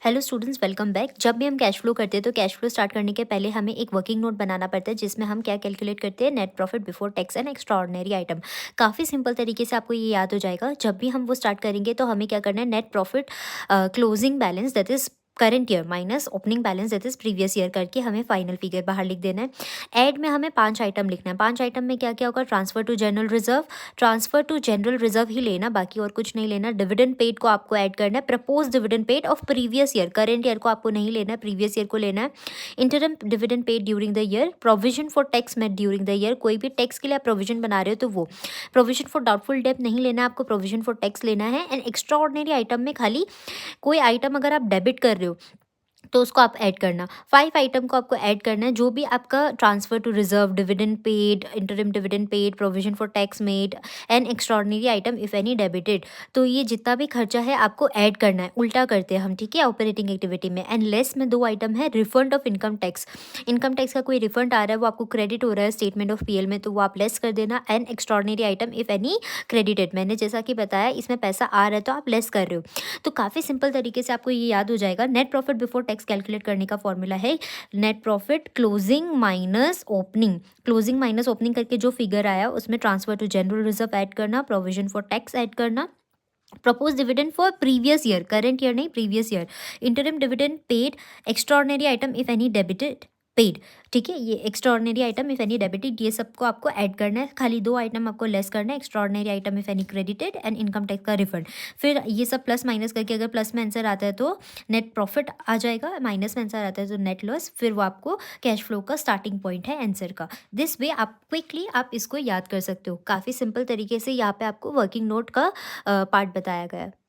Hello students, welcome back. जब भी हम कैश फ्लो करते हैं तो कैश फ्लो स्टार्ट करने के पहले हमें एक वर्किंग नोट बनाना पड़ता है जिसमें हम क्या कैलकुलेट करते हैं, net profit before tax and extra ordinary item. काफ़ी सिंपल तरीके से आपको ये याद हो जाएगा। जब भी हम वो स्टार्ट करेंगे तो हमें क्या करना है, net profit closing balance that is current year minus opening balance that is previous year करके हमें फाइनल फिगर बाहर लिख देना है। ऐड में हमें 5 आइटम लिखना है। 5 आइटम में क्या क्या होगा, transfer to general reserve, transfer to general reserve ही लेना, बाकी और कुछ नहीं लेना। डिविडेंड पेड को आपको ऐड करना है, propose dividend paid of previous year, current year को आपको नहीं लेना है, प्रीवियस ईयर को लेना है। Interim dividend paid during the year, provision for tax made during the year, कोई भी टैक्स के लिए आप प्रोविजन बना रहे हो तो वो। प्रोविजन फॉर डाउटफुल डेट नहीं लेना है आपको, प्रोविजन फॉर टैक्स लेना है। एंड एक्स्ट्रा ऑर्डिनरी आइटम में खाली कोई आइटम अगर आप डेबिट कर रहे हो तो उसको आप ऐड करना। 5 आइटम को आपको ऐड करना है, जो भी आपका transfer to reserve, dividend paid, interim dividend paid, provision for tax made and extraordinary item if any debited. तो ये जितना भी खर्चा है आपको ऐड करना है। उल्टा करते हैं हम, ठीक है, ऑपरेटिंग एक्टिविटी में। एंड लेस में 2 आइटम है, refund of income tax. Income tax का कोई रिफंड आ रहा है, वो आपको क्रेडिट हो रहा है स्टेटमेंट ऑफ पीएल में, तो वो आप लेस कर देना। And extraordinary item if any credited, मैंने जैसा कि बताया इसमें पैसा आ रहा है तो आप लेस कर रहे हो। तो काफ़ी सिंपल तरीके से आपको ये याद हो जाएगा। Net profit before tax calculate करने का फॉर्मूला है net profit closing minus opening. Closing minus opening करके जो फिगर आया उसमें transfer to general reserve add करना, प्रोविजन फॉर टैक्स ऐड करना, propose dividend for previous year, current year नहीं previous year, interim dividend paid, extraordinary item if any debited paid. ठीक है, ये extraordinary item if any debited, ये सबको आपको add करना है। खाली 2 आइटम आपको लेस करना है, extraordinary item if any credited and income tax का रिफंड। फिर ये सब प्लस माइनस करके अगर प्लस में आंसर आता है तो नेट प्रॉफिट आ जाएगा, माइनस में आंसर आता है तो नेट लॉस। फिर वो आपको कैश फ्लो का स्टार्टिंग पॉइंट है आंसर का। दिस वे आप क्विकली आप इसको याद कर सकते हो। काफ़ी सिंपल तरीके से यहाँ पे आपको वर्किंग नोट का पार्ट बताया गया है।